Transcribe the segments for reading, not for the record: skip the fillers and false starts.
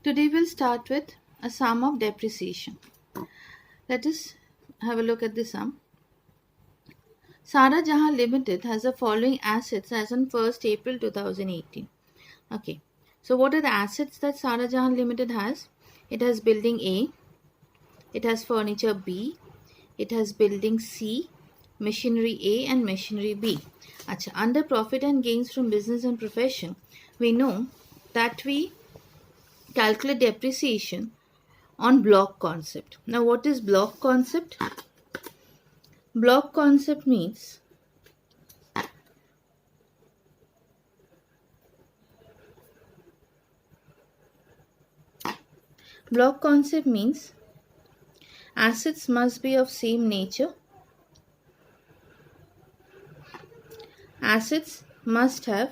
Today we'll start with a sum of depreciation. Let us have a look at the sum. Sara Jahan Limited has the following assets as on 1st April 2018. Okay, so what are the assets that Sara Jahan Limited has? It has building A, it has furniture B, it has building C, machinery A and machinery B. Achha, under profit and gains from business and profession, we know that we calculate depreciation on block concept. Now what is block concept? Block concept means assets must be of same nature. Assets must have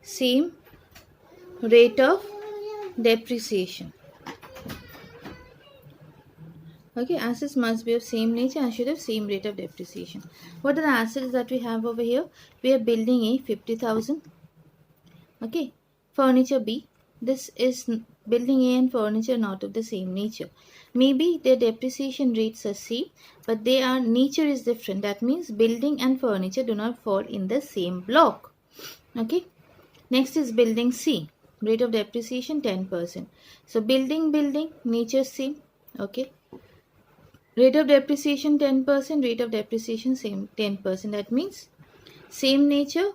same rate of depreciation. Okay, assets must be of same nature and should have same rate of depreciation. What are the assets that we have over here? We are building A 50,000. Okay, furniture B. This is building A and furniture not of the same nature. Maybe their depreciation rates are same, but their nature is different. That means building and furniture do not fall in the same block. Okay, next is building C. Rate of depreciation 10%. So building, nature same. Okay, rate of depreciation 10%, rate of depreciation same 10%. That means same nature,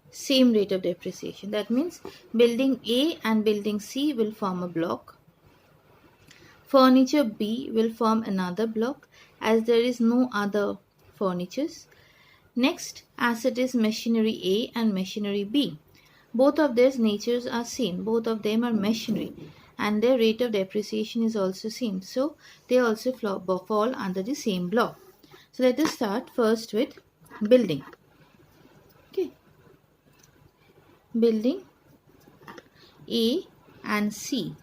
same rate of depreciation. That means building A and building C will form a block. Furniture B will form another block as there is no other furnitures. Next asset is machinery A and machinery B. Both of their natures are same. Both of them are machinery and their rate of depreciation is also same. So they also fall under the same block. So let us start first with building. Okay. Building A and C.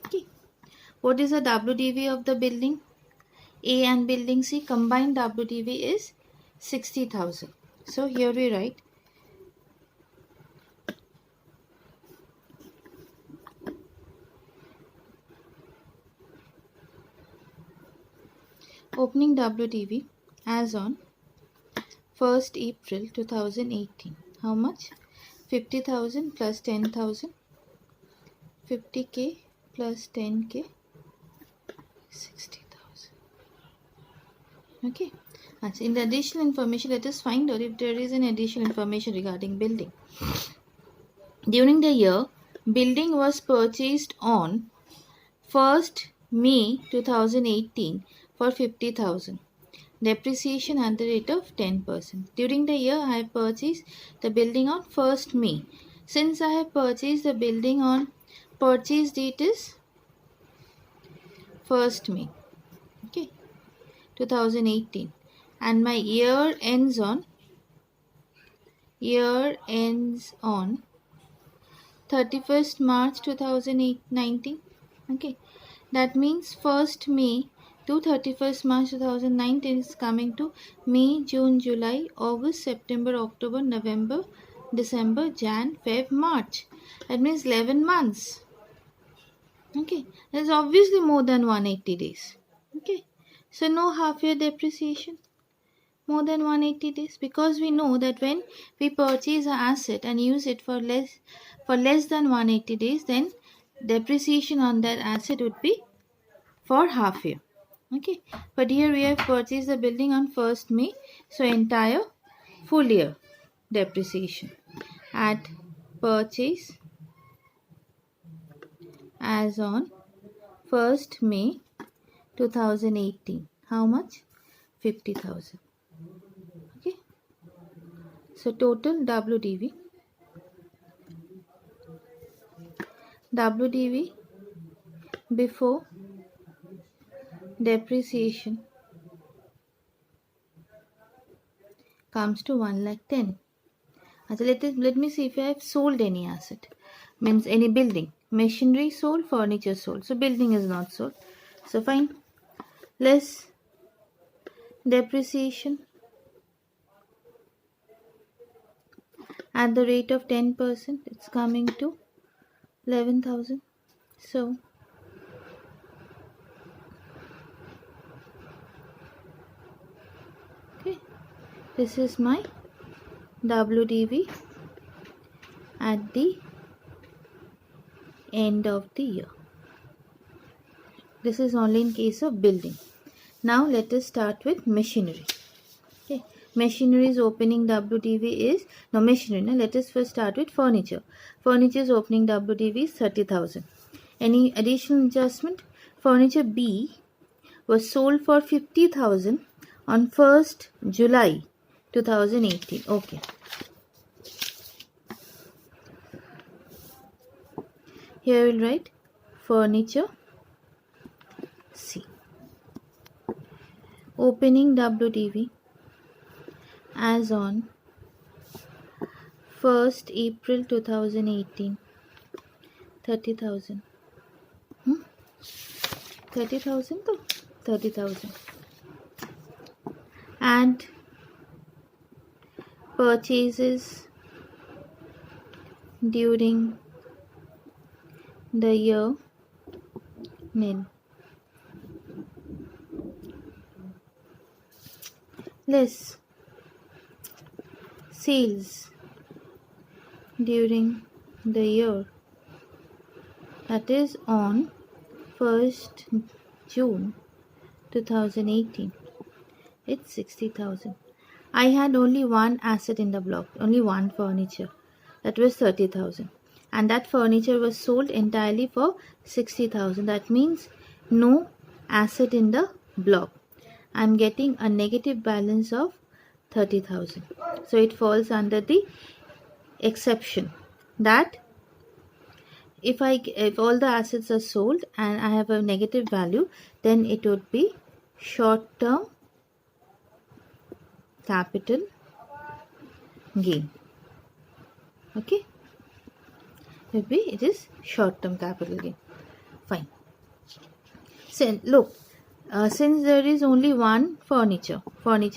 Okay. What is the WDV of the building A and building C? Combined WDV is 60,000. So here we write opening WDV as on 1st April 2018. How much? 50,000 plus 10,000. 50k plus 10k. 60,000. Okay. In the additional information, let us find out if there is any additional information regarding building. During the year, building was purchased on 1st May 2018 for 50,000. Depreciation at the rate of 10%. During the year, I have purchased the building on 1st May. Since I have purchased the building on purchase date is 1st May, okay, 2018, and my year ends on 31st March 2019. Okay, that means 1st May to 31st March 2019 is coming to May, June, July, August, September, October, November, December, Jan, Feb, March. That means 11 months. Okay, that's obviously more than 180 days. Okay, so no half year depreciation. More than 180 days, because we know that when we purchase an asset and use it for less than 180 days, then depreciation on that asset would be for half year. Okay, but here we have purchased the building on 1st May, so entire full year depreciation at purchase as on 1st May 2018. How much? 50,000. Okay, so total WDV before depreciation comes to 1,10,000. So let me see if I have sold any asset. Means any building. Machinery sold, furniture sold. So building is not sold. So fine. Less depreciation at the rate of 10%. It's coming to 11,000. So This is my WDV at the end of the year. This is only in case of building. Now let us start with machinery. Okay, machinery's opening WDV is machinery. Now let us first start with furniture. Furniture's opening WDV is 30,000. Any additional adjustment? Furniture B was sold for 50,000 on 1st July 2018. Okay. Here we'll write furniture C. Opening WDV as on 1st April 2018. 30,000. 30,000 though? 30,000. And purchases during the year nil. Less sales during the year, that is on 1st June 2018. It's 60,000. I had only one asset in the block, only one furniture. That was 30,000. And that furniture was sold entirely for 60,000. That means no asset in the block. I'm getting a negative balance of 30,000. So it falls under the exception that if all the assets are sold and I have a negative value, then it would be short-term capital gain. Okay, it is short-term capital gain. Fine. So look, since there is only one furniture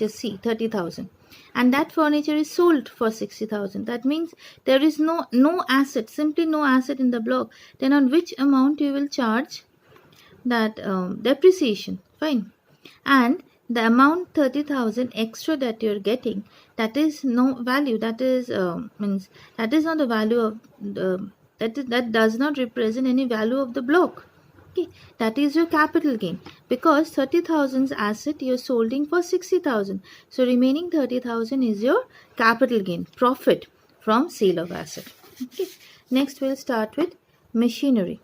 C, 30,000, and that furniture is sold for 60,000, that means there is no asset, simply no asset in the block. Then on which amount you will charge that depreciation? Fine. And the amount 30,000 extra that you're getting, that is no value. That is means that is not the value of the that does not represent any value of the block. Okay, that is your capital gain, because 30,000's asset you're solding for 60,000. So remaining 30,000 is your capital gain, profit from sale of asset. Okay. Next we'll start with machinery.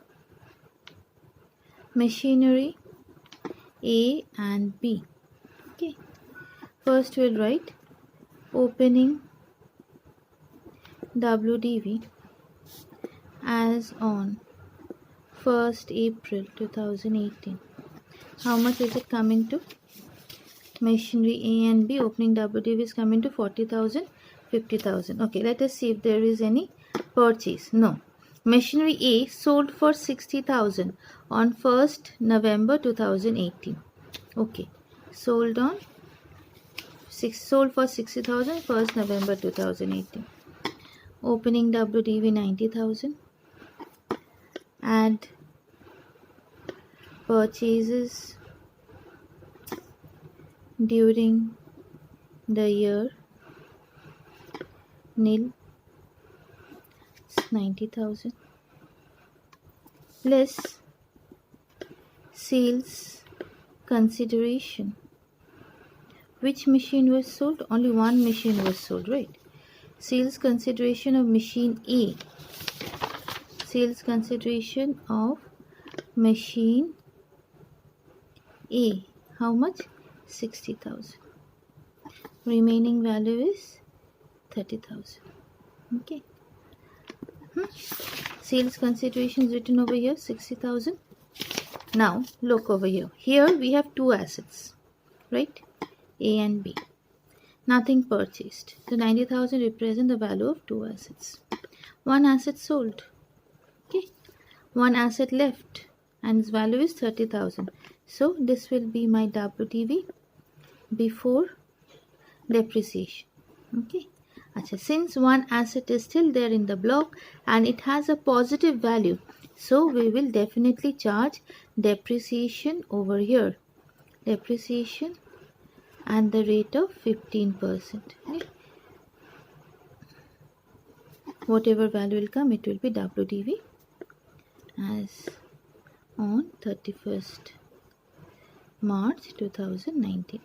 Machinery A and B. Okay. First we'll write opening WDV as on 1st April 2018. How much is it coming to? Machinery A and B opening WDV is coming to 40,000, 50,000. Okay, let us see if there is any purchase. No. Machinery A sold for 60,000 on 1st November 2018. Okay, sold for 60,000 1st November 2018. Opening WDV 90,000. Add purchases during the year nil, 90,000, less sales consideration. Which machine was sold? Only one machine was sold, right? Sales consideration of machine A. Sales consideration of machine A. How much? 60,000. Remaining value is 30,000. Okay. Sales consideration is written over here, 60,000. Now look over here. Here we have two assets, right? A and B. Nothing purchased. So 90,000 represent the value of two assets. One asset sold. Okay. One asset left and its value is 30,000. So this will be my WDV before depreciation. Okay. Since one asset is still there in the block and it has a positive value, so we will definitely charge depreciation over here. Depreciation and the rate of 15%. Okay. Whatever value will come, it will be WDV as on 31st March 2019.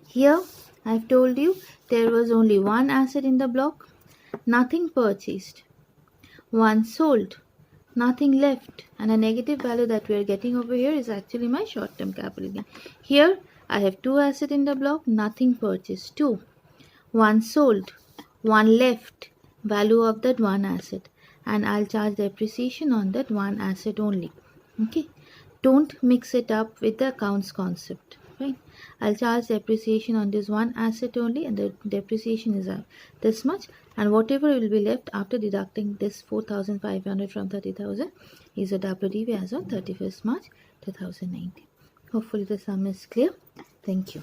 Here I have told you there was only one asset in the block, nothing purchased, one sold, nothing left, and a negative value that we are getting over here is actually my short-term capital gain. Here I have two assets in the block, nothing purchased, two, one sold, one left, value of that one asset, and I'll charge depreciation on that one asset only. Okay, don't mix it up with the accounts concept. Right, I'll charge depreciation on this one asset only, and the depreciation is this much, and whatever will be left after deducting this 4,500 from 30,000 is a WDV as of 31st March 2019. Hopefully the sum is clear. Thank you.